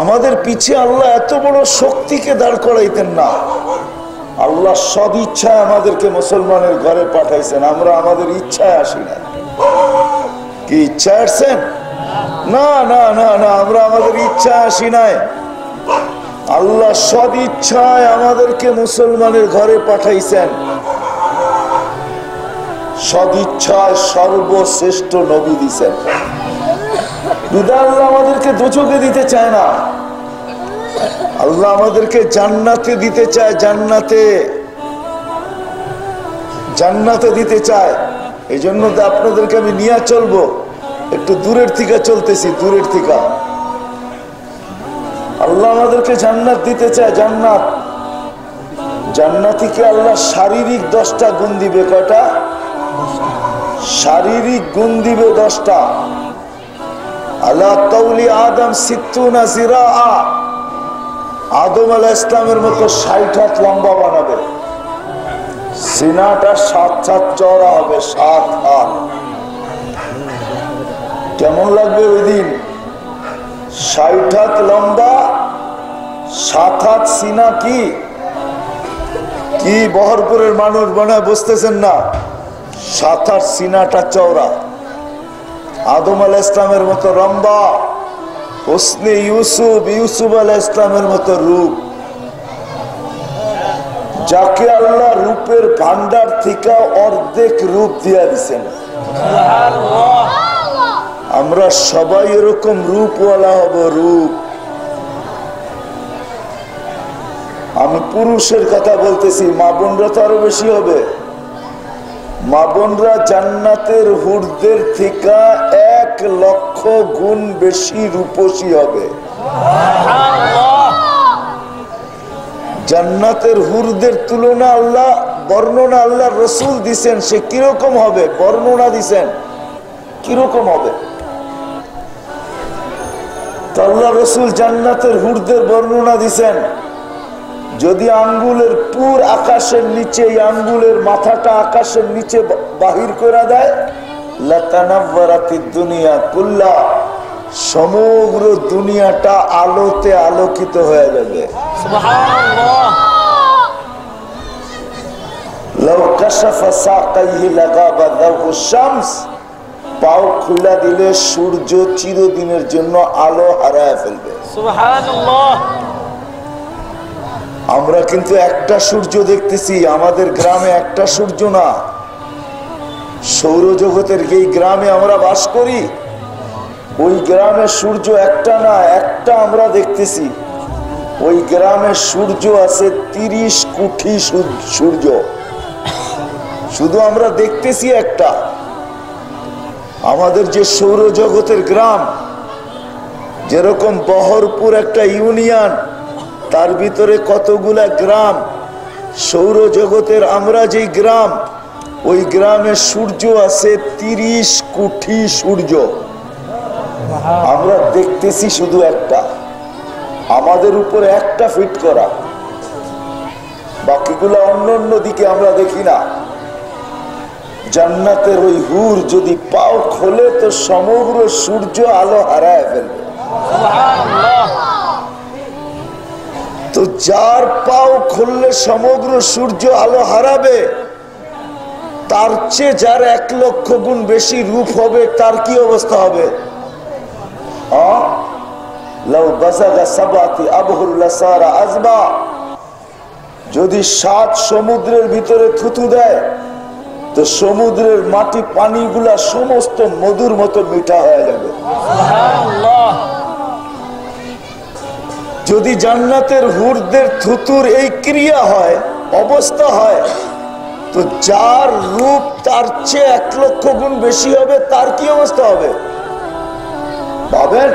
আমাদের পিছে আল্লাহ এত বড় শক্তিকে দাঁড় করাইতেন না। আল্লাহ সব ইচ্ছায় আমাদেরকে মুসলমানের ঘরে পাঠাইছেন, আমরা আমাদের ইচ্ছায় আসি না। কি ইচ্ছায় আসছেন? না না না না, আমরা আমাদের ইচ্ছায় আসি নাই। আল্লাহ সব ইচ্ছায় আমাদেরকে মুসলমানের ঘরে পাঠাইছেন, সব ইচ্ছায় সর্বশ্রেষ্ঠ নবী দিছেন। বিধায় আল্লাহ আমাদেরকে দোজখে দিতে চায় না, আল্লাহ আমাদেরকে জান্নাতে দিতে চায়। জান্নাতে দিতে চায়। এই জন্য তো আপনাদেরকে আমি নিয়ে চলবো, একটু দূরের থেকে চলতেছি, দূরের থেকে। আল্লাহ আমাদেরকে জান্নাত দিতে চায়। জান্নাতীকে আল্লাহ শারীরিক 10টা গুণ দিবে। কয়টা? শারীরিক গুণ দিবে 10টা। আল্লাহ তাওলি আদম 60 জিরাআ, আদম আলাইহিস সালামের মতো 60 হাত লম্বা বানাবে। সিনাটা 7 হাত চওড়া হবে, 7 হাত। কেমন লাগবে ওই দিন? 60 হাত লম্বা, 7 হাত সিনা। কি বহরপুরের মানুষ বানায় বসতেছেন না? 7 হাত সিনাটা চওড়া। আদম আলাইহিস সালামের মতো লম্বা, হোসনে ইউসুফ আলাইহিস সালামের মতো রূপ। যাকে আল্লাহ রূপের ভান্ডার থেকে অর্ধেক রূপ দিয়া দিচ্ছেন। আমরা সবাই এরকম রূপওয়ালা হব। রূপ, আমি পুরুষের কথা বলতেছি, মা বোনরা তো আরো বেশি হবে। মা বোনরা জান্নাতের হুরদের থেকে 1 লক্ষ গুণ বেশি রূপসী হবে। জান্নাতের হুরদের তুলনা আল্লাহ বর্ণনা আল্লাহ রসুল দিছেন, সে কিরকম হবে বর্ণনা দিছেন, কিরকম হবে। তো আল্লাহ রসুল জান্নাতের হুরদের বর্ণনা দিছেন। যদি আঙ্গুলের পুর আকাশের নিচে, এই আঙ্গুলের মাথাটা আকাশের নিচে বাহির করে দেয়, লাতানাওয়ারাতিদ দুনিয়া কুল্লা, সমগ্র দুনিয়াটা আলোতে আলোকিত হয়ে যাবে। সুবহানাল্লাহ। লাউ কাশাফা সাকাইহি লাগাবা দাউস শামস, পাও খুলে দিলে সূর্য চিরদিনের জন্য আলো হারায় ফেলবে। সুবহানাল্লাহ। আমরা কিন্তু একটা সূর্য দেখতেছি, আমাদের গ্রামে একটা সূর্য না। সৌরজগতের এই গ্রামে আমরা বাস করি, ওই গ্রামে সূর্য একটা না, একটা আমরা দেখতেছি। ওই গ্রামে সূর্য আছে 30 কোটি সূর্য, শুধু আমরা দেখতেছি একটা। আমাদের যে সৌরজগতের গ্রাম, যেরকম বহরপুর একটা ইউনিয়ন, তার ভিতরে কতগুলা গ্রাম। সৌরজগতের আমরা যে গ্রাম, ওই গ্রামে সূর্য আছে 30 কোটি সূর্য, আমরা দেখতেছি শুধু একটা। আমাদের উপরে একটা ফিট করা, বাকিগুলা অন্য দিকে আমরা দেখি না। জান্নাতের ওই হুর যদি পাও খোলে তো সমগ্র সূর্য আলো হারায় ফেলবে। তো যার পাও খুললে সমগ্র সূর্য আলো হারাবে, তার চেয়ে যার 1 লক্ষ গুণ বেশি রূপ হবে, তার কি অবস্থা হবে? যদি 7 সমুদ্রের ভিতরে থুতু দেয়, তো সমুদ্রের মাটি পানিগুলা সমস্ত মধুর মতো মিঠা হয়ে যাবে। যদি জান্নাতের হুরদের থুতুর এই ক্রিয়া হয়, অবস্থা হয়, তো যার রূপ তার চেয়ে 1 লক্ষ গুণ বেশি হবে, তার কি অবস্থা হবে ভাবেন।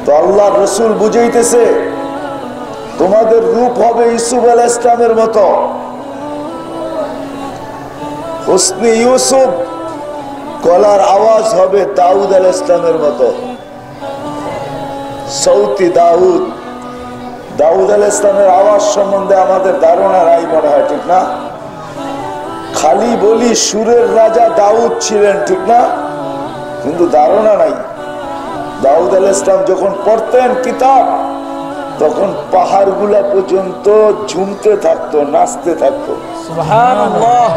তো আল্লাহ রসুল বুঝাইতেছে, তোমাদের রূপ হবে ইউসুফ আলাইহিস সালামের মতো। হোসনে ইউসুফ, গলার আওয়াজ হবে দাউদ আলাইহিস সালামের মতো। সৌতি দাউদ আলাইহিস সালামের আওয়াজ সম্বন্ধে আমাদের ধারণা নাই মনে হয়, ঠিক না? খালি বলি সুরের রাজা দাউদ ছিলেন, ঠিক না? কিন্তু ধারণা নাই দাউদ আলাইহিস সালাম যখন পড়তেন কিতাব, তখন পাহাড়গুলা পর্যন্ত ঝুমতে থাকতো, নাচতে থাকতো। সুবহানাল্লাহ।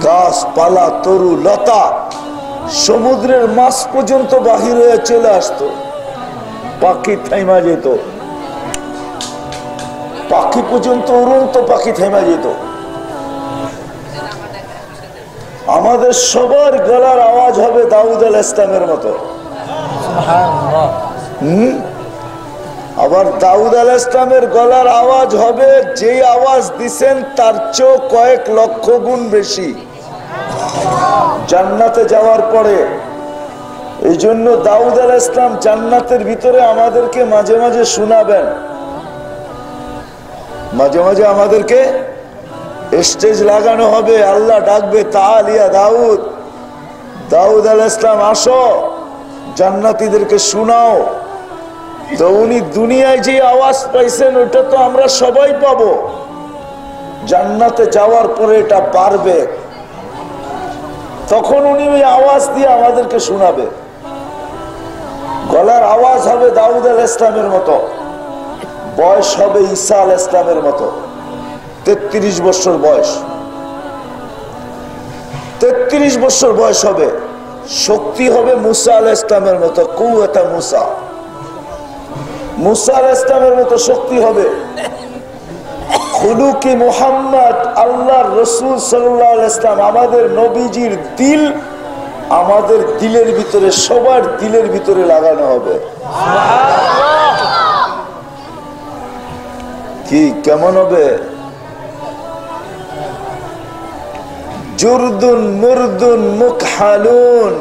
গাছপালা, তরু লতা, সমুদ্রের মাছ পর্যন্ত বাহির হয়ে চলে আসতো, পাখি থাইমা যেত, পাখি পর্যন্ত উড়ন্ত পাখি থেমে যেত। আমাদের সবার গলার আওয়াজ হবে দাউদ আলাইহিস সালামের মতো। আবার দাউদ আলাইহিস সালামের গলার আওয়াজ হবে যে আওয়াজ দিছেন তার চেয়ে কয়েক লক্ষ গুণ বেশি জান্নাতে যাওয়ার পরে। এই জন্য দাউদ আলাইহিস সালাম জান্নাতের ভিতরে আমাদেরকে মাঝে মাঝে শোনাবেন, মাঝে মাঝে আমাদেরকে স্টেজ লাগানো হবে, আল্লাহ ডাকবে তাআল ইয়া দাউদ, দাউদ আলাইহিস সালাম আসো, জান্নাতীদেরকে শোনাও। তো উনি দুনিয়ায় যে আওয়াজ পাইছেন ওটা তো আমরা সবাই পাবো, জান্নাতে যাওয়ার পরে এটা বাড়বে, তখন উনি ওই আওয়াজ দিয়ে আমাদেরকে শোনাবে। গলার আওয়াজ হবে দাউদ আলাইহিস সালামের মতো, বয়স হবে ঈসা আলাইহিস সালামের মতো, 33 বছর বয়স, 33 বছর বয়স হবে। শক্তি হবে মুসা আলাইহিস সালামের মতো, কুওয়াতা মুসা, মুসা আলাইহিস সালামের মতো শক্তি হবে। খুলুকি মুহাম্মদ, আল্লাহর রাসূল সাল্লাল্লাহু আলাইহি ওয়াসাল্লাম, আমাদের নবীজির দিল আমাদের দিলের ভিতরে, সবার দিলের ভিতরে লাগানো হবে। কি কেমন হবে? জুরদুন মুরদুন মুকহালুন,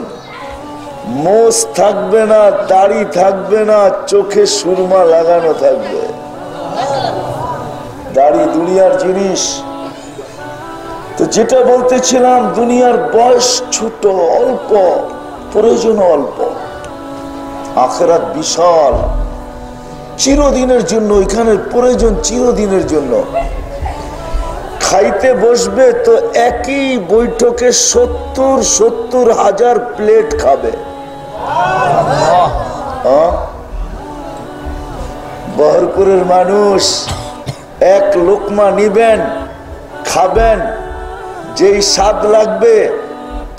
মোষ থাকবে না, দাড়ি থাকবে না, চোখে সুরমা লাগানো থাকবে। দাড়ি দুনিয়ার জিনিস। তো যেটা বলতেছিলাম, দুনিয়ার বয়স ছোট, অল্প, প্রয়োজন অল্প, আখিরাত বিশাল, চিরদিনের জন্য, এখানে প্রয়োজন চিরদিনের জন্য। খাইতে বসবে তো একই বৈঠকে 70 হাজার প্লেট খাবে। বহরপুরের মানুষ এক লোকমা নিবেন, খাবেন, যেই স্বাদ লাগবে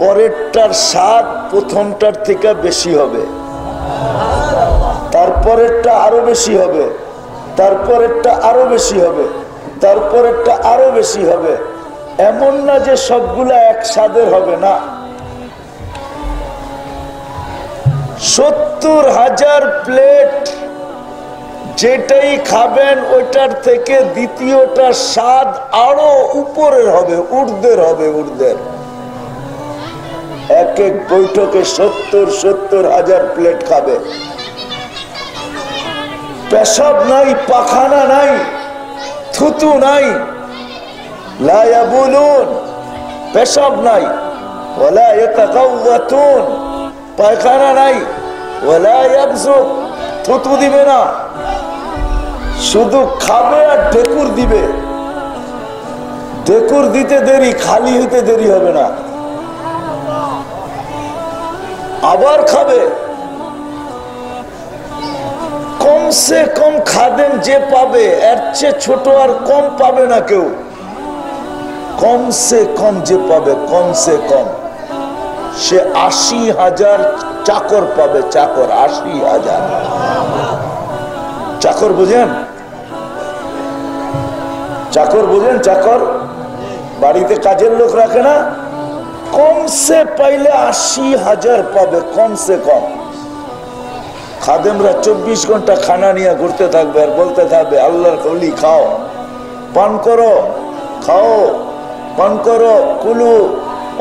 পরেরটার স্বাদ প্রথমটার থেকে বেশি হবে, তারপরেরটা আরো বেশি হবে, তারপরেরটা আরো বেশি হবে, তারপরেরটা আরো বেশি হবে। এমন না যে সবগুলা এক স্বাদের হবে না। 70 হাজার প্লেট, যেটাই খাবেন ওইটার থেকে দ্বিতীয়টা স্বাদ আরো উপরের হবে, ঊর্ধ্বের হবে, ঊর্ধ্বের। এক এক বৈঠকে 70 হাজার প্লেট খাবে। পেশাব নাই, পাখানা নাই, থুতু নাই, লা ইয়াবুলুন, পেশাব নাই, ওয়ালা ইয়াতাগাওয়াতুন, পায়খানা নাই, ওয়ালা ইয়াবযুক, থুতু দিবে না, শুধু খাবে আর ঢেকুর দিবে। ঢেকুর দিতে দেরি, খালি হইতে দেরি হবে না, আবার খাবে। কমসে কম খাদেম যে পাবে এর চেয়ে ছোট আর কম পাবে না কেউ। কমসে কম যে পাবে, কমসে কম সে 80,000 চাকর পাবে। চাকর 80,000 চাকর, বুঝেন? চাকর বুঝেন? চাকর বাড়িতে কাজের লোক রাখে না, কমসে পাইলে 80,000 পাবে, কমসে কম। খাদেমরা 24 ঘন্টা খানা নিয়ে ঘুরতে থাকবে আর বলতে থাকবে আল্লাহর কলি খাও, পান করো, খাও, পান করো, কুলু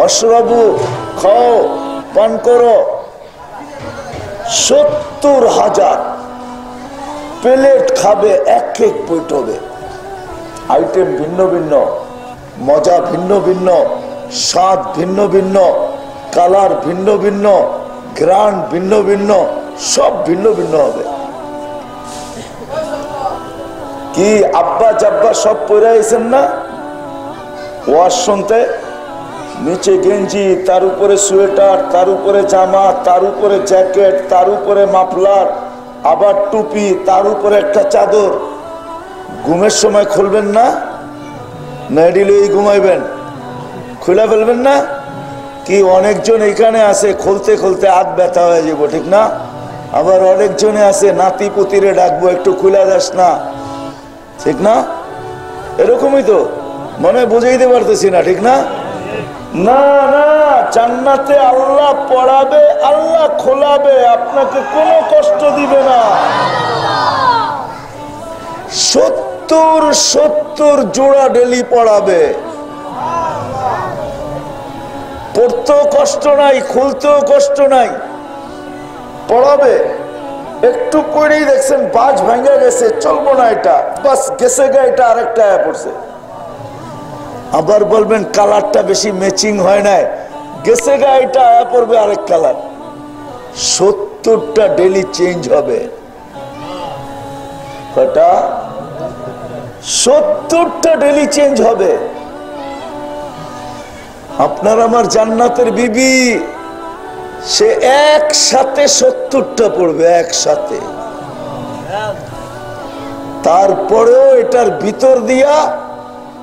অশরাবু, খাও, পান করো। 70,000 প্লেট খাবে এক এক বৈঠকে। আইটেম ভিন্ন ভিন্ন, মজা ভিন্ন ভিন্ন, স্বাদ ভিন্ন ভিন্ন, কালার ভিন্ন ভিন্ন, ঘ্রাণ ভিন্ন ভিন্ন, সব ভিন্ন ভিন্ন হবে। কি আব্বা জাব্বা সব পড়ে আইছেন না? ওয়াজ শুনতে, নিচে গেঞ্জি, তার উপরে সোয়েটার, তার উপরে জামা, তার উপরে জ্যাকেট, তার উপরে মাফলার, আবার টুপি, তার উপরে একটা চাদর। ঘুমের সময় খুলবেন না, নাইডিলেই ঘুমাইবেন, খুলে ফেলবেন না কি? অনেকজন এখানে আছে খুলতে খুলতে হাত ব্যথা হয়ে যাব, ঠিক না? আবার অনেকজনে আছে নাতি পুতিরে ডাকবো, একটু খুলে যাস না, ঠিক না? এরকমই তো মনে বুঝাইতে পারতেছি না, ঠিক না? না না, জান্নাতে আল্লাহ পড়াবে, আল্লাহ খোলাবে, আপনাকে কোনো কষ্ট দিবে না। 70 জোড়া ডেলি পড়াবে, পড়তেও কষ্ট নাই, খুলতেও কষ্ট নাই, পড়াবে। একটু পড়েই দেখছেন বাজ ভেঙে গেছে, চলবো না এটা, বাস গেছে গা, এটা আরেকটা পড়ছে। আবার বলবেন কালারটা বেশি ম্যাচিং হয় নাই, গেছে গা, এটা আয়া পড়বে আরেক কালার। 70টা ডেলি চেঞ্জ হবে। কটা? 70টা ডেলি চেঞ্জ হবে। আপনার আমার জান্নাতের বিবি, সে একসাথে 70টা পড়বে, একসাথে। তারপরেও এটার ভিতর দিয়া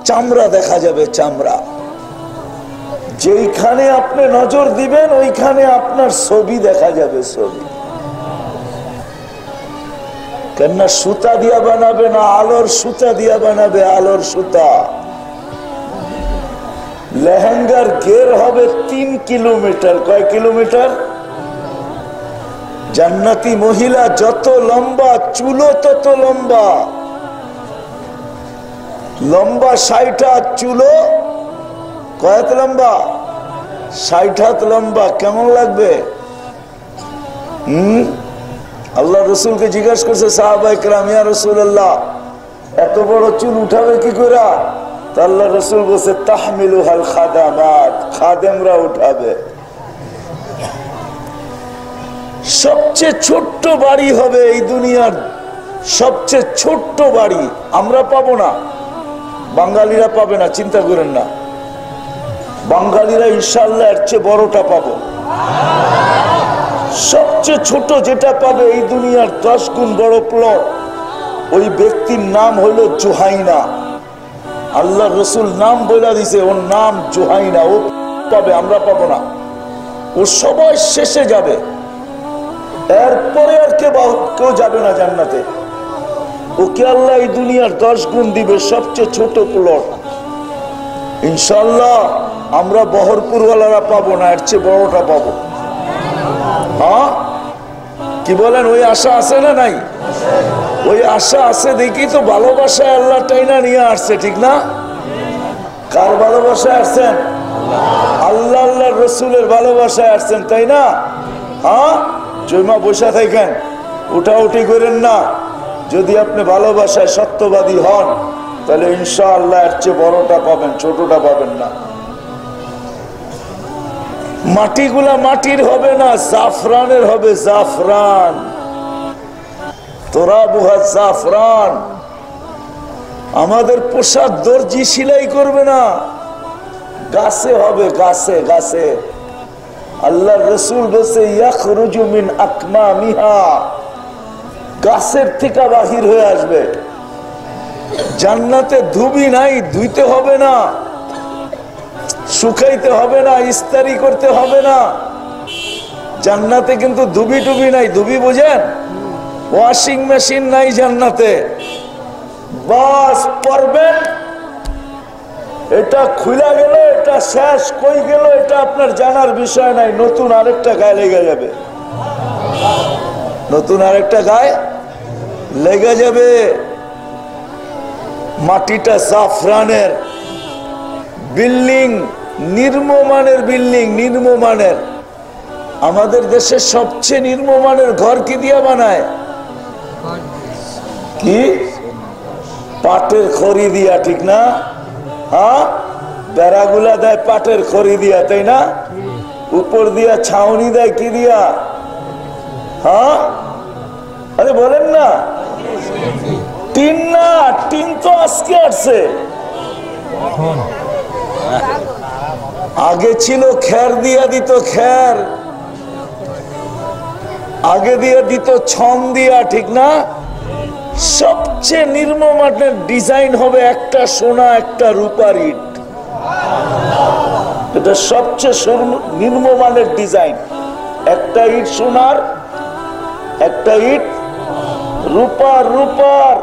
চামড়া দেখা যাবে, চামড়া। যেইখানে আপনি নজর দিবেন ওইখানে আপনার ছবি দেখা যাবে, ছবি। কেননা সুতা দিয়া বানাবে না, আলোর সুতা দিয়া বানাবে, আলোর সুতা। লেহেঙ্গার ঘের হবে 3 কিলোমিটার। কয় কিলোমিটার? জান্নাতি মহিলা যত লম্বা, চুলো তত লম্বা। লম্বা 60 হাত, চুলো কয় লম্বা? 60 হাত লম্বা। কেমন লাগবে? আল্লাহ রসুলকে জিজ্ঞাসা করছে সাহাবায়ে কেরাম, ইয়া রাসূলুল্লাহ, এত বড় চুল উঠাবে কি করে? আল্লাহ রসুল বলছে তাহমিলুহাল খাদামাত, খাদেমরা উঠাবে। সবচেয়ে ছোট্ট বাড়ি হবে এই দুনিয়ার, সবচেয়ে ছোট্ট বাড়ি। আমরা পাবো না, বাঙালিরা পাবে না, চিন্তা করেন না। বাঙালিরা ইনশাআল্লাহ এর চেয়ে বড়টা পাবো। সবচেয়ে ছোট যেটা পাবে এই দুনিয়ার 10 গুণ বড় প্লট। ওই ব্যক্তির নাম হলো জুহাইনা। আল্লাহ রসুল নাম বলে দিছে, ওর নাম জুহাইনা। ও পাবে, আমরা পাবো না। ও সবাই শেষে যাবে, এরপরে আর কেউ যাবে না জান্নাতে। ওকে আল্লাহ এই দুনিয়ার 10 গুণ দিবে, সবচেয়ে ছোট প্লট। ইনশাআল্লাহ আমরা বহরপুরওয়ালারা পাবো না, এর চেয়ে বড়টা পাবো। হ্যাঁ, কি বলেন? ওই আশা আছে না নাই? ওই আশা আছে দেখি তো ভালোবাসায় আল্লাহ টাইনা নিয়ে আসছে, ঠিক না? কার ভালোবাসায় আসছেন? আল্লাহ আল্লাহ রসুলের ভালোবাসায় আসছেন, তাই না? হ্যাঁ, জয়মা বসা থাকেন, উঠাউঠি করেন না। যদি আপনি ভালোবাসায় সত্যবাদী হন তাহলে ইনশাআল্লাহ এর চেয়ে বড়টা পাবেন, ছোটটা পাবেন না। মাটিগুলা মাটির হবে না, জাফরানের হবে, জাফরান। তোরাবুহা জাফরান। আমাদের পোশাক দর্জি সেলাই করবে না, গাছে হবে, গাছে গাছে। আল্লাহ রসুল বলছে ইয়াখরুজু মিন আকমামিহা, গাছের থেকে বাহির হয়ে আসবে। জান্নাতে ধুবি নাই, ধুইতে হবে না, শুকাইতে হবে না, ইস্তারি করতে হবে না। জান্নাতে কিন্তু ধুবি টুবি নাই। ধুবি বুঝেন? ওয়াশিং মেশিন নাই জান্নাতে। বাস পরবেন, এটা খুলে গেল, এটা শেষ, কই গেল এটা আপনার জানার বিষয় নাই। নতুন আরেকটা গায়ে লেগে যাবে, নতুন আরেকটা গায়ে লেগে যাবে। মাটিটা জাফরানের। বিল্ডিং নিম্নমানের, বিল্ডিং নিম্নমানের। আমাদের দেশের সবচেয়ে নিম্নমানের ঘর কি দিয়া বানায়? কি? পাটের খড়ি দিয়া, ঠিক না? হ্যাঁ, বেড়াগুলা দেয় পাটের খড়ি দিয়া, তাই না? উপর দিয়া ছাউনি দেয় কি দিয়া? হ্যাঁ, আরে বলেন না। টিন না, টিন তো আজকে আসছে। আগে ছিল খের দিয়া দিত, খের আগে দিয়ে দিত ছন দিয়া, ঠিক না? সবচেয়ে নিম্নমানের ডিজাইন হবে একটা সোনা একটা রূপার ইট। এটা সবচেয়ে নিম্নমানের ডিজাইন। একটা ইট সোনার, একটা ইট রূপার। রূপার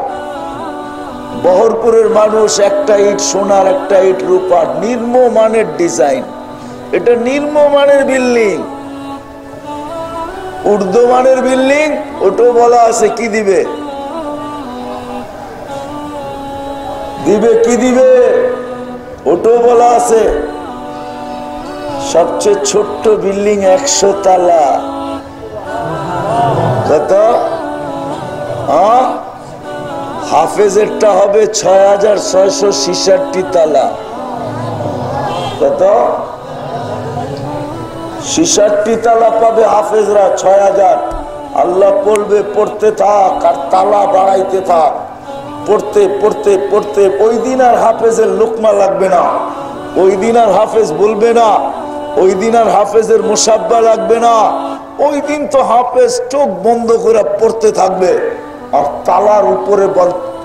বহরপুরের মানুষ একটা ইট সোনার, একটা ইট রূপার, নিম্নমানের ডিজাইন। এটা নিম্নমানের বিল্ডিং। ঊর্ধ্বমানের বিল্ডিং ওটাও বলা আছে কি দিবে, দিবে কি দিবে, ওটাও বলা আছে। সবচেয়ে ছোট্ট বিল্ডিং 100 তালা। কত? হাফেজেরটা হবে 6666 তালা। কত? 66 তালা পাবে হাফেজরা, 6000। আল্লাহ পড়বে, পড়তে থাক আর তালা বাড়াইতে থাক, পড়তে পড়তে পড়তে। ওই দিন আর হাফেজের লোকমা লাগবে না, ওই দিন আর হাফেজ বলবে না, ওই দিন আর হাফেজের মুসাব্বা লাগবে না। ওই দিন তো হাফেজ চোখ বন্ধ করে পড়তে থাকবে আর তালার উপরে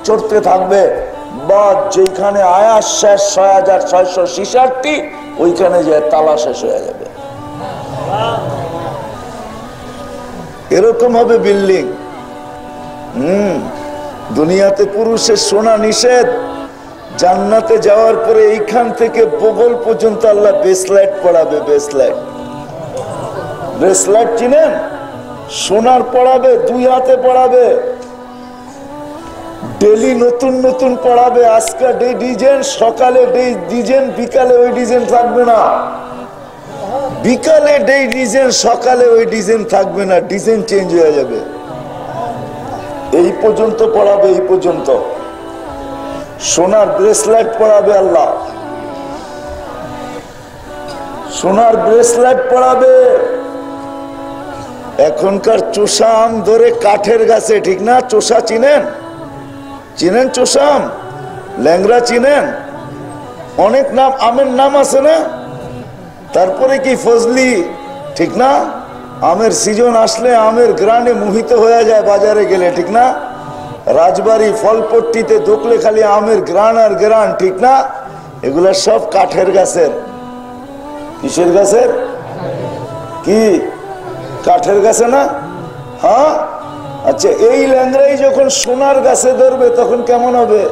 চড়তে থাকবে। বা যেখানে আয়াত শেষ 6666, ওইখানে যায় তালা শেষ হয়ে যাবে। এরকম হবে বিল্ডিং। দুনিয়াতে পুরুষের সোনা নিষেধ, জান্নাতে যাওয়ার পরে এইখান থেকে বগল পর্যন্ত আল্লাহ বেসলাইট পড়াবে। বেসলাইট, ব্রেসলাইট চিনেন? সোনার পড়াবে, 2 হাতে পড়াবে, ডেলি নতুন নতুন পড়াবে। আজকে ডিজাইন, সকালে ডিজাইন, বিকালে ওই ডিজাইন থাকবে না। বিকালে ডিজাইন, সকালে ওই ডিজাইন থাকবে না, ডিজাইন চেঞ্জ হয়ে যাবে। এই পর্যন্ত পড়াবে, এই পর্যন্ত সোনার ব্রেসলেট পড়াবে আল্লাহ, সোনার ব্রেসলেট পড়াবে। এখনকার চোষা আম ধরে কাঠের গাছে, ঠিক না? চোষা চিনেন? চিনেন চোষা আম? ল্যাংড়া চিনেন? অনেক নাম, আমের নাম আছে না? তারপরে কি ফজলি, ঠিক না? আমের সিজন আসলে আমের গ্রানে মোহিত হয়ে যায় বাজারে গেলে, ঠিক না? রাজবাড়ি ফলপট্টিতে ঢুকলে খালি আমের গ্রান আর গ্রান, ঠিক না? এগুলা সব কাঠের গাছের। কিসের গাছের? কি কাঠের গাছে না? হ্যাঁ, আচ্ছা। এই ল্যাংড়াই যখন সোনার গাছে ধরবে তখন কেমন হবে?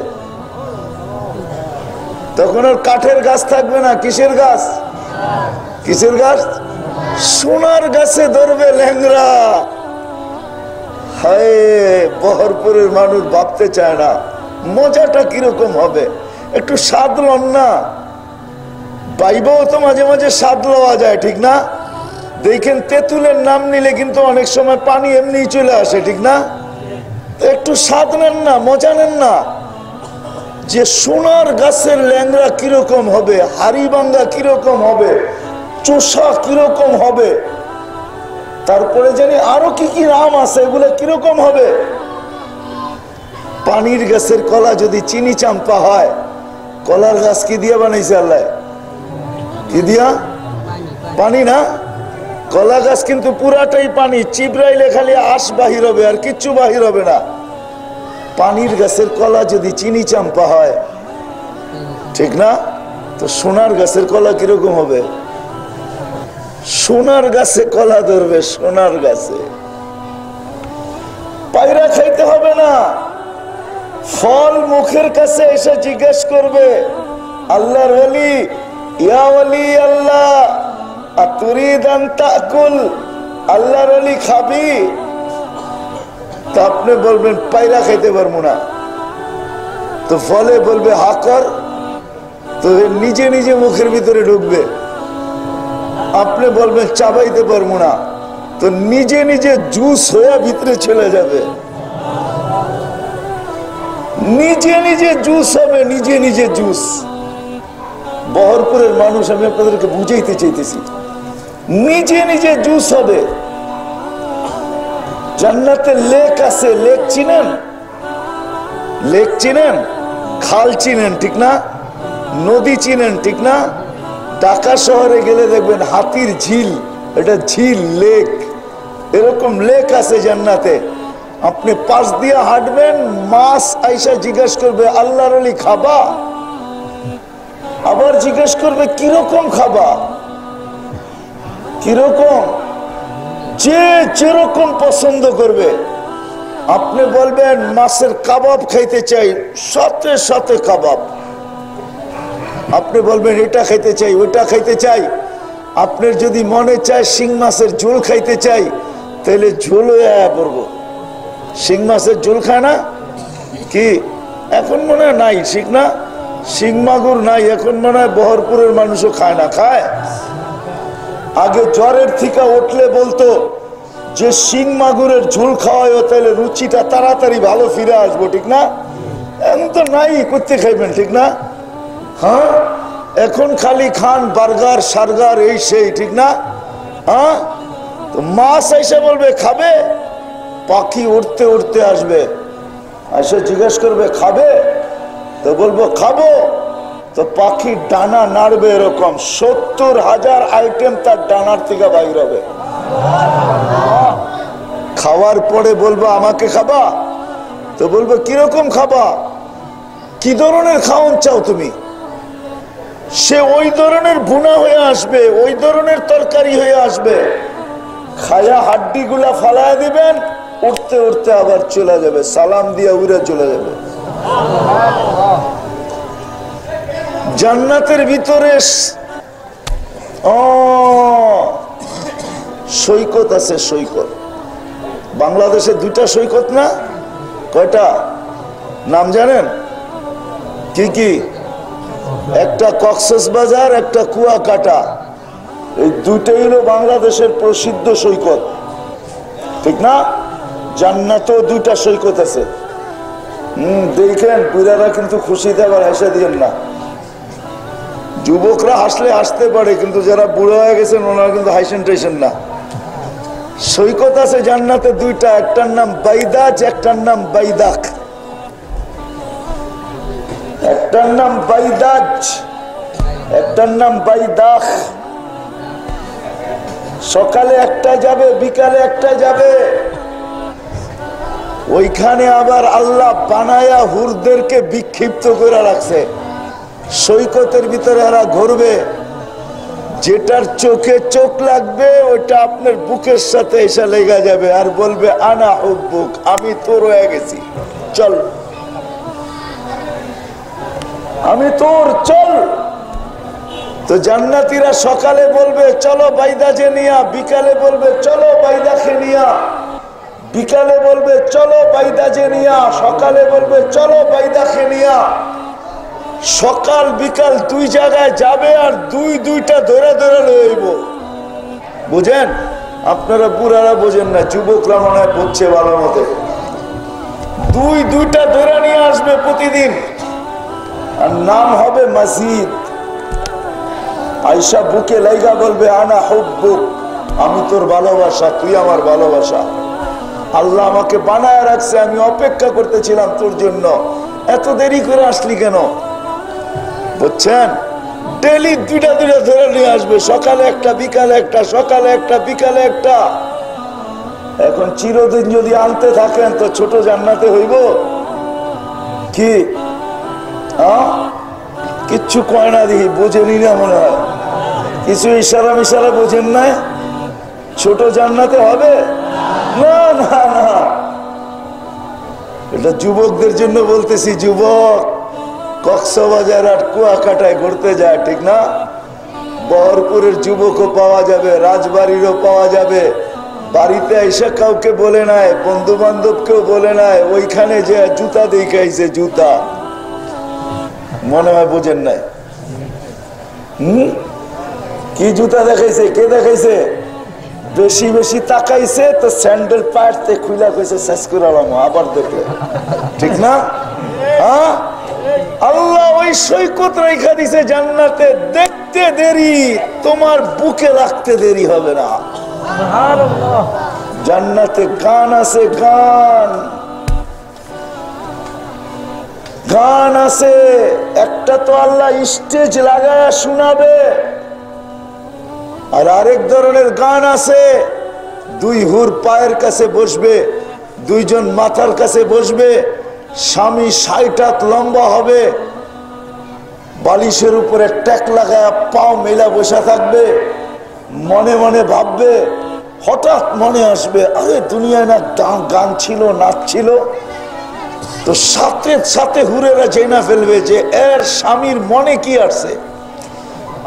তখন আর কাঠের গাছ থাকবে না। কিসের গাছ? কিসের গাছ? সোনার গাছে ধরবে ল্যাংড়া। হায়, বহরপুরের মানুষ ভাবতে চায় না মজাটা কিরকম হবে। একটু স্বাদ লন না, বাইবেও তো মাঝে মাঝে স্বাদ লওয়া যায়, ঠিক না? দেখেন তেঁতুলের নাম নিলে কিন্তু অনেক সময় পানি এমনি চলে আসে, ঠিক না? একটু স্বাদ নেন না, মজা নেন না। যে সোনার গাছের ল্যাংড়া কিরকম হবে, হাড়িভাঙ্গা কিরকম হবে, চোষা কিরকম হবে, তারপরে জানি আরো কি কি নাম আছে, এগুলো কিরকম হবে। পানির গাছের কলা যদি চিনি চাম্পা হয়, কলার গাছ কি দিয়া বানাইছে আল্লাহ? কি দিয়া? পানি না? কলা গাছ কিন্তু পুরাটাই পানি, চিবরাইলে খালি আশ বাহির হবে, আর কিচ্ছু বাহির হবে না। পানির গাছের কলা যদি চিনি চাম্পা হয়, ঠিক না? তো সোনার গাছের কলা কিরকম হবে? সোনার গাছে কলা ধরবে, সোনার গাছে। পায়রা খাইতে হবে না, ফল মুখের কাছে এসে জিজ্ঞেস করবে, আল্লাহর ওলি, ইয়া ওলি আল্লাহ আতুরিদ আন তাকুল, আল্লাহর ওলি খাবি? তা আপনি বলবেন পায়রা খাইতে পারবো না। তো ফলে বলবে হা কর, তো নিজে নিজে মুখের ভিতরে ঢুকবে। আপনি বলবেন চাবাইতে পারবো না, তো নিজে নিজে জুস হয়ে ভিতরে চলে যাবে। নিজে নিজে জুস হবে, নিজে নিজে জুস। বহরপুরের মানুষ, আমি আপনাদেরকে বুঝাইতে চাইতেছি, নিজে নিজে জুস হবে। জান্নাতে লেক আছে, লেক চিনেন? লেক চিনেন? খাল চিনেন, ঠিক না? নদী চিনেন ঠিক না? ঢাকা শহরে গেলে দেখবেন হাতির ঝিল, এটা ঝিল লেক, এরকম লেক আছে জান্নাতে। আপনি পাশ দিয়ে হাঁটবেন, মাছ আইসা জিজ্ঞেস করবে আল্লাহর ওলি খাবা, আবার জিজ্ঞেস করবে কিরকম খাবা, কিরকম, যে যেরকম পছন্দ করবে। আপনি বলবেন মাছের কাবাব খাইতে চাই, সাথে সাথে কাবাব। আপনি বলবেন এটা খাইতে চাই, ওটা খাইতে চাই। আপনার যদি মনে চায় শিং মাছের ঝোল খাইতে চাই, তাহলে ঝোল হয়ে পড়বো। শিং মাছের ঝোল খায় না কি? এখন মনে হয় নাই, ঠিক না? শিং মাগুর নাই এখন, মনে হয় বহরপুরের মানুষও খায় না। খায়? আগে জ্বরের থেকে উঠলে বলতো যে শিং মাগুরের ঝোল খাওয়ায়, তাহলে রুচিটা তাড়াতাড়ি ভালো ফিরে আসবো, ঠিক না? এখন তো নাই, করতে খাইবেন, ঠিক না? হ্যাঁ, এখন খালি খান বার্গার সার্গার এই সেই, ঠিক না? হ্যাঁ, তো মাছ এসে বলবে খাবে, পাখি উঠতে উঠতে আসবে, এসে জিজ্ঞেস করবে খাবে, তো বলবো খাবো, তো পাখি ডানা নাড়বে, এরকম 70,000 আইটেম তার ডানার থেকে বাইর হবে। খাওয়ার পরে বলবো আমাকে খাবা, তো বলবো কিরকম খাবা, কি ধরনের খাওয়ান চাও তুমি? সে ওই ধরনের ভুনা হয়ে আসবে, ওই ধরনের তরকারি হয়ে আসবে, খায়া হাড্ডি গুলা ফালায় দিবেন, উঠতে উঠতে আবার চলে যাবে, সালাম দিয়ে উড়ে চলে যাবে। জান্নাতের ভিতরে সৈকত আছে, সৈকত। বাংলাদেশে 2টা সৈকত না? কয়টা নাম জানেন? কি কি? একটা কক্সবাজার, একটা কুয়াকাটা। এই 2টাই হলো বাংলাদেশের প্রসিদ্ধ সৈকত, ঠিক না? জান্নাতেও 2টা সৈকত আছে। দেখেন, বুড়ারা কিন্তু খুশিতে আবার হেসে দিয়েন না। যুবকরা হাসলে হাসতে পারে, কিন্তু যারা বুড়ো হয়ে গেছেন ওনারা কিন্তু হাসেন টাইসেন না। সৈকত আছে জান্নাতে 2টা, একটার নাম বাইদাজ, একটার নাম বাইদাক। একটার নাম বাইদাজ, একটার নাম বাইদাক। সকালে একটা যাবে, বিকালে একটা যাবে। ওইখানে আবার আল্লাহ বানায়া হুরদেরকে বিক্ষিপ্ত করে রাখছে। সৈকতের ভিতরে এরা ঘুরবে, যেটার চোখে চোখ লাগবে ওইটা আপনার বুকের সাথে এসে লেগে যাবে, আর বলবে আনা হুব্বুক, আমি তোর হয়ে গেছি, চল, আমি তোর, চল। তো জান্নাতীরা সকালে বলবে চলো বাইদাজে নিয়া, বিকালে বলবে চলো বাইদাকে নিয়া, বিকালে বলবে চলো বাইদাজে নিয়া, সকালে বলবে চলো বাইদাকে নিয়া। সকাল বিকাল 2 জায়গায় যাবে, আর 2টা ধরে ধরে লইব। বুঝেন? আপনারা বুড়ারা বোঝেন না, যুবকরা মনে হয় বুঝছে ভালো মতে। 2টা ধরে নিয়ে আসবে প্রতিদিন, আর নাম হবে মসজিদ। আয়সা বুকে লাইগা বলবে আনা হুব্বুক, আমি তোর ভালোবাসা, তুই আমার ভালোবাসা। আল্লাহ আমাকে বানায় রাখছে, আমি অপেক্ষা করতেছিলাম তোর জন্য, এত দেরি করে আসলি কেন? বুঝছেন? ডেলি 2টা ধরে নিয়ে আসবে, সকালে একটা, বিকালে একটা, সকালে একটা, বিকালে একটা। এখন চিরদিন যদি আনতে থাকেন তো ছোট জান্নাতে হইব কি? কিচ্ছু কয় না, দেখি বোঝেনি না মনে হয়, কিছু ইশারা মিশারা বোঝেন না। ছোট জান্নাতে হবে না, না না, এটা যুবকদের জন্য বলতেছি। যুবক কক্সবাজার আর কুয়াকাটায় ঘুরতে যায়, ঠিক না? বহরপুরের যুবকও পাওয়া যাবে, রাজবাড়িরও পাওয়া যাবে। বাড়িতে এসে কাউকে বলে নাই, বন্ধু বান্ধবকেও বলে নাই, ওইখানে যে জুতা দেখাইছে, জুতা। মনে হয় বোঝেন নাই। কি জুতা দেখাইছে, কে দেখাইছে? বেশি বেশি তাকাইছে তো স্যান্ডেল পাড়তে খুইলা কইছে শেষ করে আবার দেখলে, ঠিক না? হ্যাঁ, আল্লাহ ওই সৈকত রেখা দিছে জান্নাতে, দেখতে দেরি, তোমার বুকে রাখতে দেরি হবে না। জান্নাতে গান আছে, গান। গান আছে, একটা তো আল্লাহ স্টেজ লাগায় শোনাবে, আর আরেক ধরনের গান আছে দুই হুর পায়ের কাছে বসবে, দুইজন মাথার কাছে বসবে, স্বামী 60 হাত লম্বা হবে, বালিশের উপরে ট্যাক লাগায় পাও মেলা বসে থাকবে, মনে মনে ভাববে, হঠাৎ মনে আসবে আরে দুনিয়ায় না গান ছিল, নাচ ছিল, তো সাথে সাথে হুরেরা জেনা ফেলবে যে এর স্বামীর মনে কি আসছে।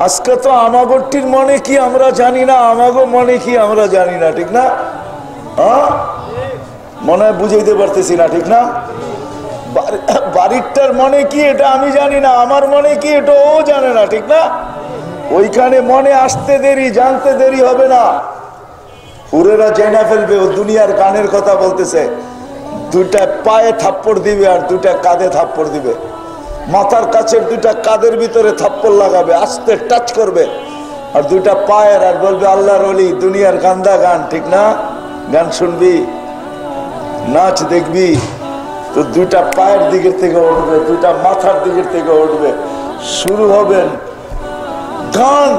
আজকে তো আমাগোটির মনে কি আমরা জানি না, আমাগো মনে কি আমরা জানি না, ঠিক না? মনে হয় বুঝাইতে পারতেছি না, ঠিক না? বাড়িরটার মনে কি এটা আমি জানি না, আমার মনে কি এটা ও জানে না, ঠিক না? ওইখানে মনে আসতে দেরি, জানতে দেরি হবে না, হুরেরা জেনা ফেলবে ও দুনিয়ার গানের কথা বলতেছে। দুইটা পায়ে থাপ্পড় দিবে আর দুইটা কাঁধে থাপ্পড় দিবে, মাথার কাছে দুইটা কাঁধের ভিতরে থাপ্পড় লাগাবে, আস্তে টাচ করবে, আর দুইটা পায়ের, আর বলবে আল্লাহর ওলি দুনিয়ার গান্দা গান, ঠিক না? গান শুনবি, নাচ দেখবি, তো দুইটা পায়ের দিকের থেকে উঠবে, দুইটা মাথার দিকের থেকে উঠবে, শুরু হবেন গান।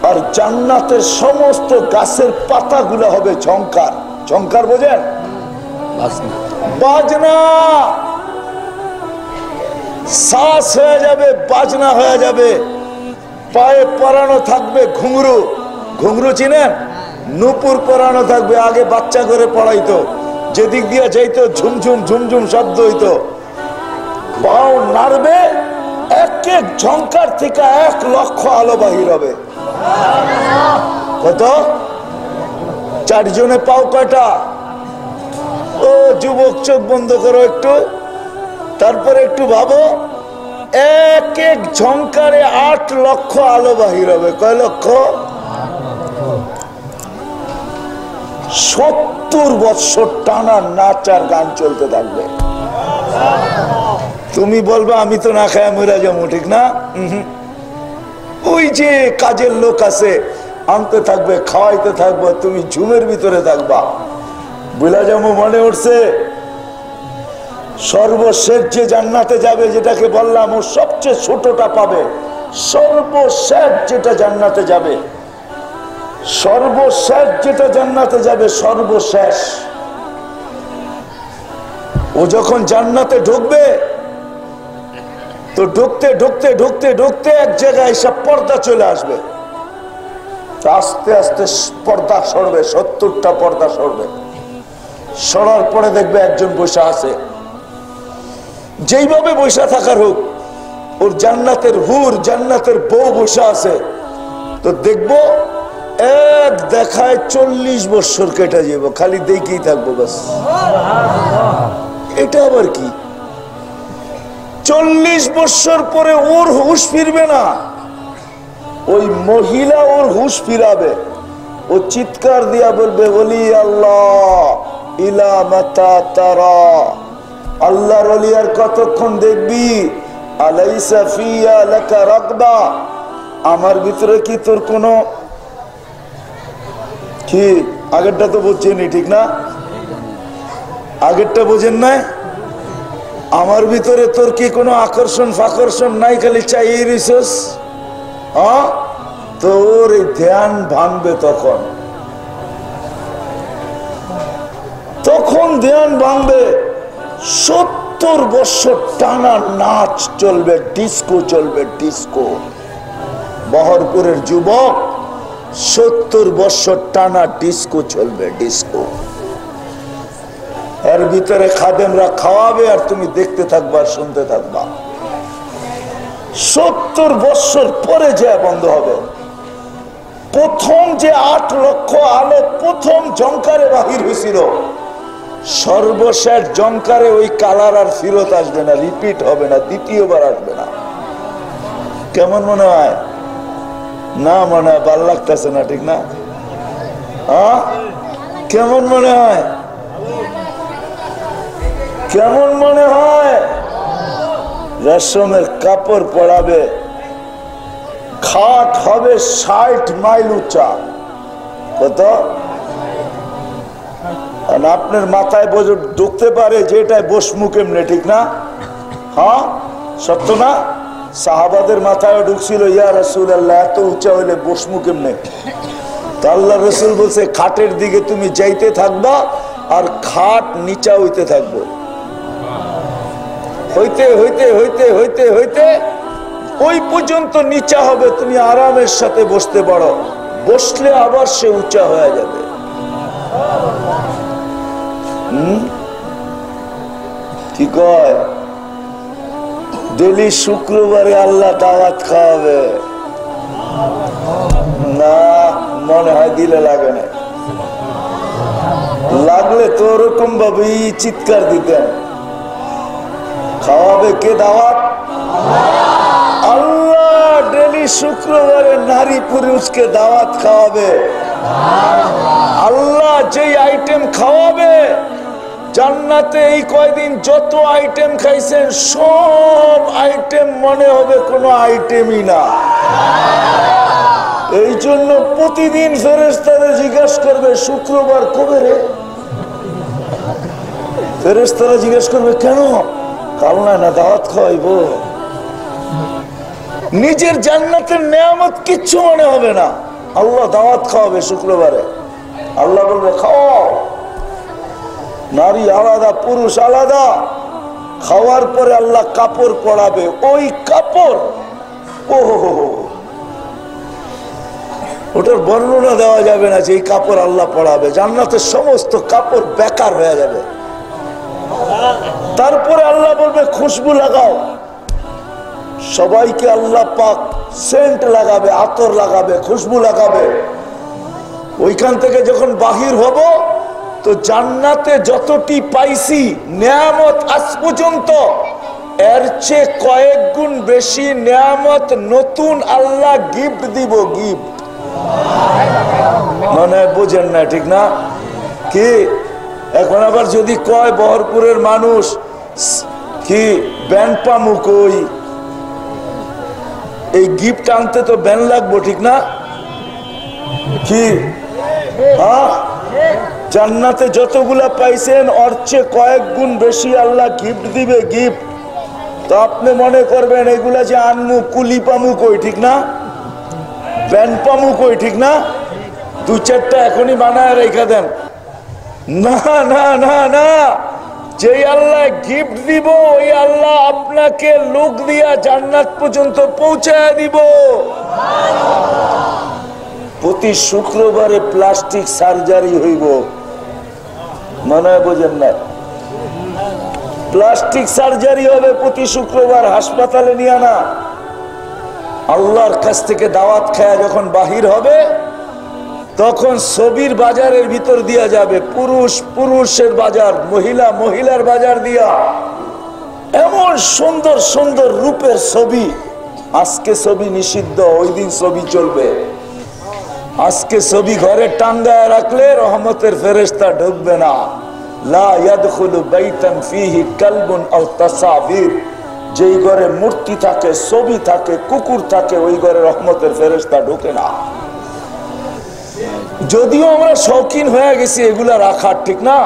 আর জান্নাতের সমস্ত গাছের পাতাগুলো হবে ঝংকার। ঝংকার বোঝেন? বাজনা, শ্বাস হয়ে যাবে, বাজনা হয়ে যাবে, পায়ে পরানো থাকবে ঘুঙরু। ঘুঙরু চিনেন? নূপুর পরানো থাকবে, আগে বাচ্চা করে পড়াইতো, যেদিক দিয়ে যাইতো ঝুমঝুম ঝুমঝুম শব্দ হইতো, পাও নাড়বে, এক এক ঝংকার থেকে 1 লক্ষ আলো বাহির হবে। কত? 4 জনে পাও কয়টা? ও যুবক চোখ বন্ধ করো একটু, তারপরে একটু ভাবো, এক এক ঝংকারে 8 লক্ষ আলো বাহির হবে। কয় লক্ষ? 70 বছর টানা নাচ আর গান চলতে থাকবে। তুমি বলবা আমি তো না খায় মরে যাবো, ঠিক না? ওই যে কাজের লোক আছে, আনতে থাকবে, খাওয়াইতে থাকবে, তুমি ঝুমের ভিতরে থাকবা, বুঝলা যাবো। মনে উঠছে সর্বশেষ যে জান্নাতে যাবে, যেটাকে বললাম ও সবচেয়ে ছোটটা পাবে, সর্বশেষ যেটা জান্নাতে যাবে, সর্বশেষ যেটা জান্নাতে যাবে, সর্বশেষ ও যখন জান্নাতে ঢুকবে, তো ঢুকতে ঢুকতে ঢুকতে ঢুকতে এক জায়গায় সব পর্দা চলে আসবে, আস্তে আস্তে পর্দা সরবে, 70টা পর্দা সরবে। সরার পরে দেখবে একজন বসে আছে, যেইভাবে বসে থাকার হোক, ওর জান্নাতের হুর, জান্নাতের বউ বসে আছে, তো দেখবো এক দেখায় 40 বছর কেটে যাব, খালি দেখেই থাকবো বাস। এটা আবার কি? 40 বছর পরে ওর হুশ ফিরবে না, ওই মহিলা ওর হুশ ফিরাবে। ও চিৎকার দিয়া বলবে, ওলি আল্লাহ ইলা মাতা তারা, আল্লাহর ওলি আর কতক্ষণ দেখবি? আলাইসা ফিয়া লাকা রাগবা, আমার ভিতরে কি তোর কোনো কি? আগেরটা তো বুঝছেনি, ঠিক না? আগেরটা বোঝেন না? আমার ভিতরে তোর কি কোনো আকর্ষণ ফাকর্ষণ নাই, খালি চাইয়ে রিসোর্স? তোর এই ধ্যান ভাঙবে, তখন তখন ধ্যান ভাঙবে। 70 বছর টানা নাচ চলবে, ডিস্কো চলবে, ডিস্কো। বহরপুরের যুবক, 70 বছর টানা ডিস্কো চলবে, ডিস্কো। এর ভিতরে খাদেমরা খাওয়াবে আর তুমি দেখতে থাকবা, শুনতে থাকবা। 70 বছর পরে যে বন্ধ হবে। প্রথম যে 8 লক্ষ আলো প্রথম ঝংকারে বাহির হয়েছিল, সর্বশেষ ঝংকারে ওই কালার আর ফিরত আসবে না, রিপিট হবে না, দ্বিতীয়বার আসবে না। কেমন মনে হয়? না মনে হয় ভাল লাগতেছে না, ঠিক না? কেমন মনে হয়? কেমন মনে হয়? রেশমের কাপড় পরাবে, খাট হবে 60 মাইল উঁচা। কত? আপনার মাথায় ঢুকতে পারে যে এটাই বসমু কেমনে, ঠিক না? হ্যাঁ সত্য না? সাহাবাদের মাথায় ঢুকছিল, ইয়া রাসূলুল্লাহ এত উঁচা হইলে বসমু কেমনে? তো আল্লাহ রসুল বলছে, খাটের দিকে তুমি যাইতে থাকবা আর খাট নিচা হইতে থাকবো। হইতে হইতে হইতে হইতে হইতে ওই পর্যন্ত নিচা হবে, তুমি আরামের সাথে বসতে পারো, বসলে আবার সে উঁচা হয়ে যাবে। কি কয়? ডেলি শুক্রবারে আল্লাহ দাওয়াত খাওয়াবে না? মনে হয় দিলে লাগে না, লাগলে তো ওরকম ভাবে চিৎকার দিতেন। খাওয়াবে কে দাওয়াত? আল্লাহ ডেলি শুক্রবারে নারী পুরুষকে দাওয়াত খাওয়াবে। আল্লাহ যেই আইটেম খাওয়াবে, জান্নাতে এই কয়দিন যত আইটেম খাইছেন সব আইটেম মনে হবে কোনো আইটেমই না। এই জন্য প্রতিদিন ফেরেশতারা জিজ্ঞাসা করবে, শুক্রবার কবে রে? ফেরেশতারা জিজ্ঞাসা করবে, কেন? কাল না দাওয়াত খাওয়াইব। নিজের জান্নাতের নেয়ামত কিচ্ছু মনে হবে না, আল্লাহ দাওয়াত খাওয়াবে শুক্রবারে। আল্লাহ বলবে খাও। নারী আলাদা, পুরুষ আলাদা। খাওয়ার পরে আল্লাহ কাপড় পরাবে, ওই কাপড় ওটার বর্ণনা দেওয়া যাবে না যে এই কাপড় আল্লাহ পরাবে। জান্নাতের সমস্ত কাপড় বেকার হয়ে যাবে। তারপরে আল্লাহ বলবে খুশবু লাগাও। সবাইকে আল্লাহ পাক সেন্ট লাগাবে, আতর লাগাবে, খুশবু লাগাবে। ওইখান থেকে যখন বাহির হব তো জান্নাতে যতটি পাইছি নেয়ামত আজ পর্যন্ত, এর চেয়ে কয়েক গুণ বেশি নেয়ামত নতুন আল্লাহ গিফট দিব। গিফট মানে বোঝেন না, ঠিক না? কি এখন আবার যদি কয় বহরপুরের মানুষ কি ব্যান পামু কই, এই গিফট আনতে তো ব্যান লাগবো, ঠিক না? কি হ্যাঁ, জান্নাতে যতগুলা পাইছেন ওর চেয়ে কয়েক গুণ বেশি আল্লাহ গিফট দিবে। গিফট তো আপনি মনে করবেন এগুলা যে আনমু, কুলি পামু কই, ঠিক না? ব্যান পামু কই, ঠিক না? দু চারটা এখনই বানায় রেখে দেন। না না না না, যে আল্লাহ গিফট দিব ওই আল্লাহ আপনাকে লোক দিয়া জান্নাত পর্যন্ত পৌঁছায় দিব। প্রতি শুক্রবারে প্লাস্টিক সার্জারি হইব, মনে হয় বোঝেন না? প্লাস্টিক সার্জারি হবে প্রতি শুক্রবার, হাসপাতালে নিয়ে না। আল্লাহর কাছ থেকে দাওয়াত খায়া যখন বাহির হবে তখন ছবির বাজারের ভিতর দিয়া যাবে, পুরুষ পুরুষের বাজার, মহিলা মহিলার বাজার দিয়া। এমন সুন্দর সুন্দর রূপের ছবি। আজকে ছবি নিষিদ্ধ, ওই দিন ছবি চলবে। আজকে ছবি ঘরে টাঙ্গায় রাখলে রহমতের ফেরেশতা ঢুকবে না। লা ইয়াদখুলু বাইতান ফীহি কালবুন আও তাসাবির। যেই ঘরে মূর্তি থাকে, ছবি থাকে, কুকুর থাকে, ওই ঘরে রহমতের ফেরেশতা ঢোকে না। যদিও আমরা শৌখিন হয়ে গেছি এগুলা রাখার, ঠিক না?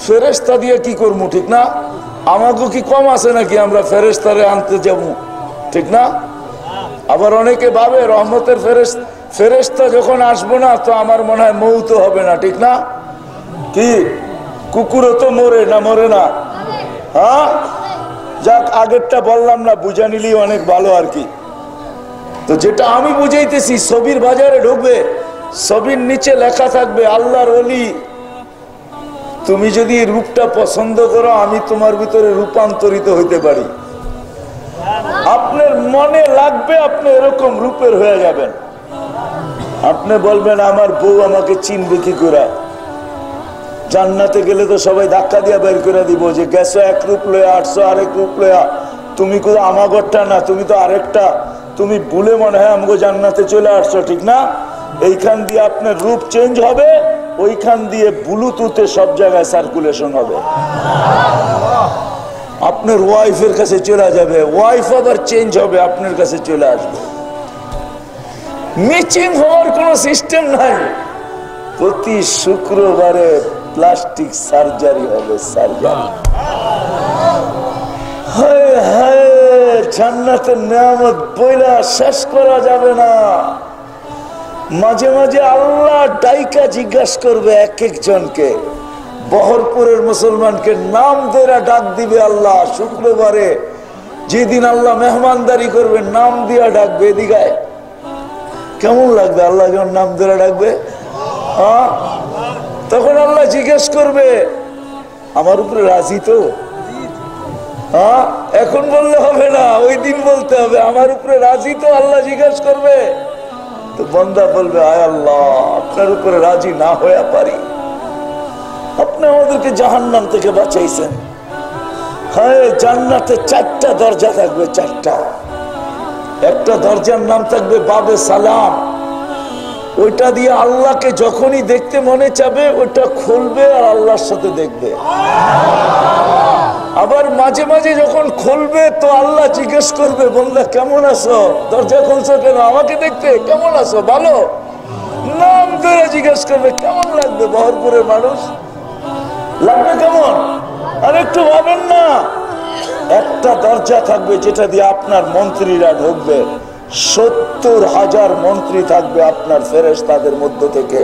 ফেরেশতা দিয়ে কি করবো, ঠিক না? আমাকে কি কম আছে নাকি আমরা ফেরেশতারে আনতে যাবো, ঠিক না? আবার অনেকে ভাবে রহমতের ফেরেশতা যখন আসবো না তো আমার মনে হয় মৌত হবে না, ঠিক না? কি কুকুরও তো মরে না, মরে না? হ্যাঁ, যাক আগেরটা বললাম না, বুঝা নিলেই অনেক ভালো আর কি। তো যেটা আমি বুঝাইতেছি, ছবির বাজারে ঢুকবে, ছবির নিচে লেখা থাকবে আল্লাহর ওলি, তুমি যদি রূপটা পছন্দ করো আমি তোমার ভিতরে রূপান্তরিত হইতে পারি। আপনার মনে লাগবে আপনি এরকম রূপের হয়ে যাবেন। আপনি বলবেন আমার বউ আমাকে চিনবে কি করে? জান্নাতে গেলে তো সবাই ধাক্কা দিয়ে বের করে দিব যে গেছো এক রূপ লয়া, আসছো আরেক রূপ লয়া, তুমি কোথাও আমাগরটা না, তুমি তো আরেকটা, তুমি ভুলে মনে হয় আমাকে জান্নাতে চলে আসছো, ঠিক না? এইখান দিয়ে আপনার রূপ চেঞ্জ হবে, ওইখান দিয়ে ব্লুটুথে সব জায়গায় সার্কুলেশন হবে। আপনার ওয়াইফের কাছে চলে যাবে, ওয়াইফ আবার চেঞ্জ হবে, আপনার কাছে চলে আসবে। ম্যাচিং হওয়ার কোন সিস্টেম নাই। প্রতি শুক্রবারে প্লাস্টিক সার্জারি হবে, সার্জারি। জান্নাতের নিয়ামত বইলা শেষ করা যাবে না। মাঝে মাঝে আল্লাহ ডাইকা জিজ্ঞাসা করবে এক একজনকে। বহরপুরের মুসলমানকে নাম ধরে ডাক দিবে আল্লাহ শুক্রবারে, যেদিন আল্লাহ মেহমানদারি করবে নাম দিয়া ডাকবে। এদিকে কেমন লাগবে আল্লাহ যখন নাম ধরে ডাকবে? হ্যাঁ, তখন আল্লাহ জিজ্ঞেস করবে আমার উপরে রাজি তো? হ্যাঁ, এখন বললে হবে না, ওই দিন বলতে হবে আমার উপরে রাজি তো। আল্লাহ জিজ্ঞেস করবে, তো বান্দা বলবে আয় আল্লাহ আপনার উপরে রাজি না হয়ে পারি, আপনি আমাদেরকে জাহান্নাম থেকে বাঁচাইছেন। হ্যাঁ, জান্নাতে 4টা দরজা থাকবে, 4টা। একটা দরজার নাম থাকবে বাবে সালাম, ওইটা দিয়ে আল্লাহকে যখনই দেখতে মনে চাবে ওইটা খুলবে আর আল্লাহর সাথে দেখবে। আবার মাঝে মাঝে যখন খুলবে তো আল্লাহ জিজ্ঞেস করবে বন্ধা কেমন আছো, দরজা খুলছো কেন? আমাকে দেখতে। কেমন আছো? ভালো। নাম ধরে জিজ্ঞেস করবে কেমন লাগবে? বহরপুরের মানুষ লাগবে কেমন? আর একটু ভাবেন না, একটা দরজা থাকবে যেটা দিয়ে আপনার মন্ত্রীরা ঢুকবে। 70,000 মন্ত্রী থাকবে আপনার ফেরেশতাদের মধ্য থেকে।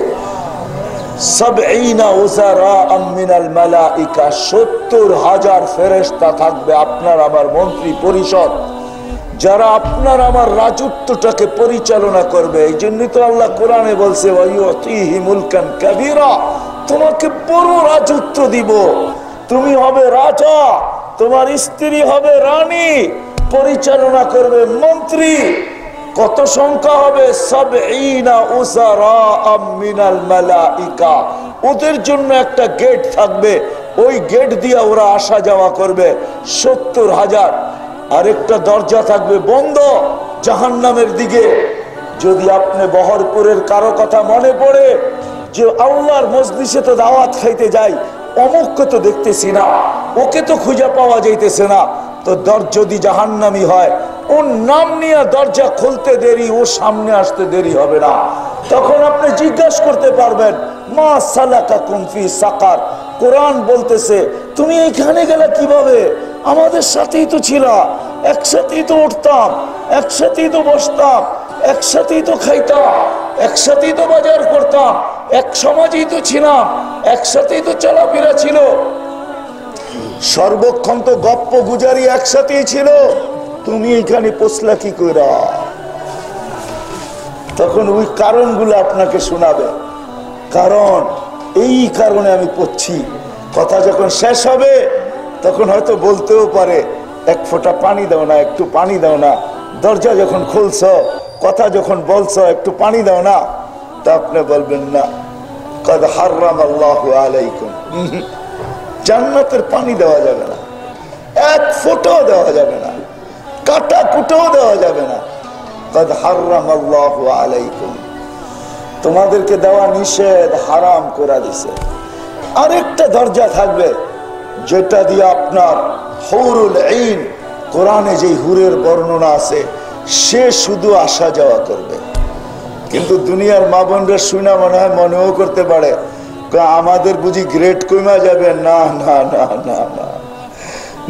70,000 ফেরেশতা থাকবে আপনার আমার মন্ত্রী পরিষদ, যারা আপনার আমার রাজত্বটাকে পরিচালনা করবে। এই জন্যই তো আল্লাহ কোরআনে বলছে ওয়ায়ুতিহি মুলকান কাবীরা, তোমাকে বড় রাজত্ব দিব, তুমি হবে রাজা, তোমার স্ত্রী হবে রানী, পরিচালনা করবে মন্ত্রী। কত সংখ্যা হবে? 70 মিনাল মালাইকা। ওদের জন্য একটা গেট থাকবে, ওই গেট দিয়ে ওরা আসা যাওয়া করবে। 70,000। আরেকটা দরজা থাকবে বন্ধ জাহান্নামের দিকে। যদি আপনি বহরপুরের কারো কথা মনে পড়ে যে আল্লাহর মজলিসে তো দাওয়াত খাইতে যাই, অমুককে তো দেখতেছি না, ওকে তো খুঁজে পাওয়া যাইতেছে না, তো যদি জাহান্নামী হয় ওর নাম নিয়ে দরজা খুলতে দেরি, ও সামনে আসতে দেরি হবে না। তখন আপনি জিজ্ঞাসা করতে পারবেন মা সালাকাকুম ফি সাকার। কোরআন বলতেছে তুমি এইখানে গেলে কিভাবে? আমাদের সাথেই তো ছিল, একসাথেই তো উঠতাম, একসাথেই তো বসতাম, একসাথেই তো খাইতাম, একসাথেই তো বাজার করতাম, এক সমাজেই তো ছিলাম, একসাথেই তো চলাফেরা ছিল, সর্বক্ষণ তো গপ্প গুজারি একসাথেই ছিল, তুমি এখানে পৌঁছলা কি করে? তখন ওই কারণগুলো আপনাকে শোনাবে। কারণ এই কারণে আমি পড়ছি। কথা যখন শেষ হবে তখন হয়তো বলতেও পারে এক ফোঁটা পানি দাও না, একটু পানি দাও না। দরজা যখন খুলছ, কথা যখন বলছ একটু পানি দাও না, তা আপনি বলবেন না কদ হারামাল্লাহু আলাইকুম, জান্নাতের পানি দেওয়া যাবে না, এক ফোঁটাও দেওয়া যাবে না, কাটা কুটাও দেওয়া যাবে না। কদ হারামাল্লাহু আলাইকুম, তোমাদেরকে দেওয়া নিষেধ, হারাম করে দিছে। আরেকটা দরজা থাকবে যেটা দিয়ে আপনার হুরুল আইন, কোরআনে যে হুরের বর্ণনা আছে, সে শুধু আসা যাওয়া করবে। কিন্তু দুনিয়ার মা বোনরা শুনে মনে হয় মনেও করতে পারে আমাদের বুঝি গ্রেড কমা যাবে। না না না না না,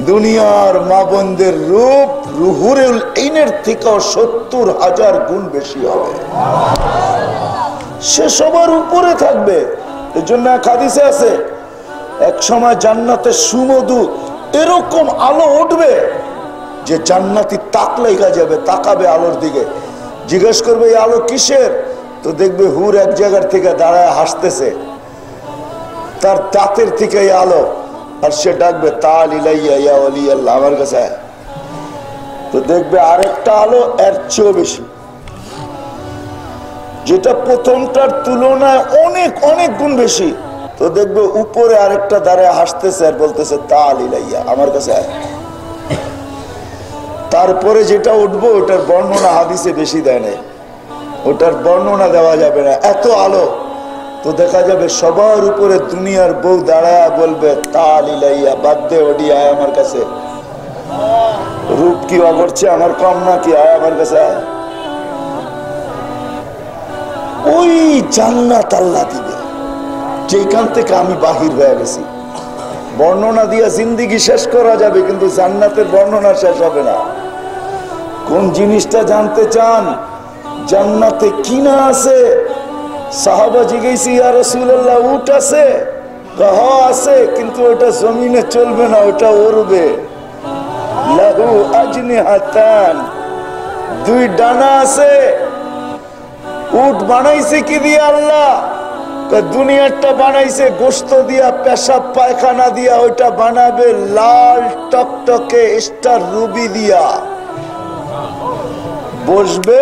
দুনিয়ার মা বোনদের রূপ হুরুল আইনের থেকেও 70,000 গুণ বেশি হবে। সে সবার উপরে থাকবে। এই জন্য এক হাদিসে আছে এক সময় জান্নাতের সুমধু এরকম আলো উঠবে যে জান্নাতি তাক লাগা যাবে, তাকাবে আলোর দিকে, জিজ্ঞেস করবে এই আলো কিসের? তো দেখবে হুর এক জায়গার থেকে দাঁড়ায় হাসতেছে, তার দাঁতের থেকে এই আলো, আর সে ডাকবে তাল ইলাইয়া ইয়া ওলি আল্লাহ, আমার কাছে। তো দেখবে আরেকটা আলো এর চেয়েও বেশি, যেটা প্রথমটার তুলনায় অনেক অনেক গুণ বেশি। তো দেখবে উপরে আরেকটা দাঁড়ায় হাসতেছে আর বলতেছে তাল ইলাইয়া, আমার কাছে। তারপরে যেটা উঠবো ওটার বর্ণনা হাদিসে বেশি দেয় নাই, ওটার বর্ণনা দেওয়া যাবে না, এত আলো। তো দেখা যাবে সবার উপরে দুনিয়ার বউ দাঁড়ায় বলবে তাল ইলাইয়া, বাদ দে ওডি, আয় আমার কাছে। রূপ কি অগরছে আমার কম না কি? আয় আমার কাছে। ওই জান্নাত আল্লাহ দিবে যেখান থেকে আমি বাহির হয়ে গেছি। বর্ণনা দিয়া জিন্দিগি শেষ করা যাবে কিন্তু জান্নাতের বর্ণনা শেষ হবে না। কোন জিনিসটা জানতে চান? জান্নাতে কি না আছে? সাহাবা জিজ্ঞেস, ইয়া রাসূলুল্লাহ, উট আছে? হ্যাঁ আছে, কিন্তু ওটা জমিনে চলবে না, ওটা উড়বে। লাহু আজনিহাতান, দুই ডানা আছে। উট বানাইছে কি দিয়ে আল্লাহ? দুনিয়াটা বানাইছে গোশত দিয়া, পেশাব পায়খানা দিয়া। ওইটা বানাবে লাল টকটকে স্টার রুবি দিয়া। বসবে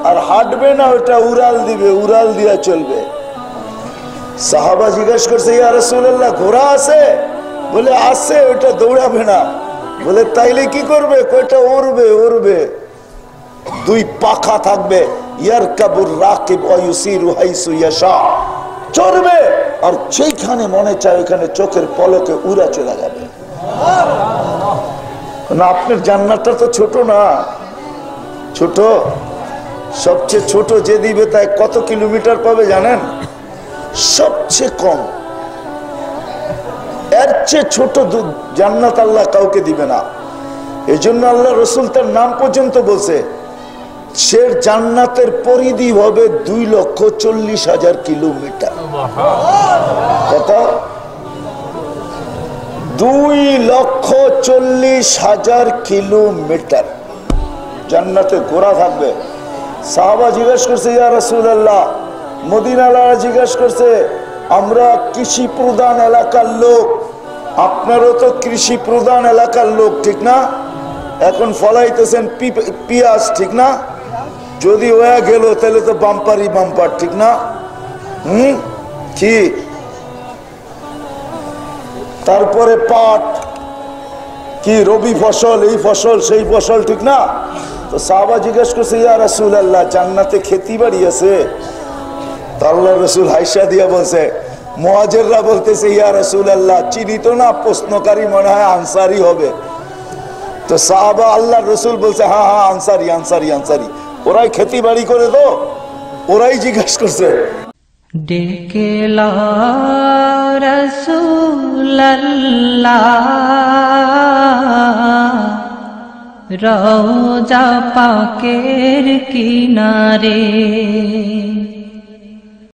আর হাঁটবে না, ওটা উড়াল দিবে, উড়াল দিয়া চলবে। সাহাবা জিজ্ঞেস করছে, ইয়া রাসূলুল্লাহ, ঘোড়া আছে? বলে আছে, ওটা দৌড়াবে না। বলে তাইলে কি করবে? ওইটা উড়বে, উড়বে, দুই পাখা থাকবে। ইয়ারকাবুর রাকিব ওয়া ইউসিরু হাইসু ইয়াশা, চড়বে আর যেখানে মনে চায় ওখানে চোখের পলকে উড়া চলে যাবে। না, আপনার জান্নাতটা তো ছোট না? ছোট? সবচেয়ে ছোট যে দিবে তাই কত কিলোমিটার পাবে জানেন? সবচেয়ে কম। এর চেয়ে ছোট জান্নাত আল্লাহ কাউকে দিবে না। এই জন্য আল্লাহ রসুল তার নাম পর্যন্ত বলছে, সে জান্নাতের পরিধি হবে 2,40,000 কিলোমিটার। কত? 2,40,000 কিলোমিটার জান্নাতে ঘোরা থাকবে। সাহাবা জিজ্ঞেস করছে, ইয়া রাসূলুল্লাহ, মদিনাওয়ালারা জিজ্ঞেস করছে, আমরা কৃষি প্রধান এলাকার লোক, আপনারও তো কৃষি প্রধান এলাকার লোক, ঠিক না? এখন ফলাইতেছেন পিঁয়াজ, ঠিক না? যদি হয়ে গেল তাহলে তো বাম্পারই বাম্পার, ঠিক না? কি তারপরে পাট, কি রবি ফসল, এই ফসল সেই ফসল, ঠিক না? তো সাহাবা জিজ্ঞেস করছে, ইয়া রাসূলুল্লাহ, জান্নাতে খেতি বাড়ি আছে? তো আল্লাহ রসুল হাইসা দিয়া বলছে, মুহাজিররা বলতেছে, ইয়া রাসূলুল্লাহ, চিনি তো না, প্রশ্নকারী মনে হয় আনসারি হবে। তো সাহাবা আল্লাহ রসুল বলছে, হ্যাঁ হ্যাঁ, আনসারি আনসারি আনসারি, ওরাই খেতি বাড়ি করে, তো ওরাই জিজ্ঞেস করছে। ডেকে লা রাসূলুল্লাহ, রওজা পাকের কিনারে।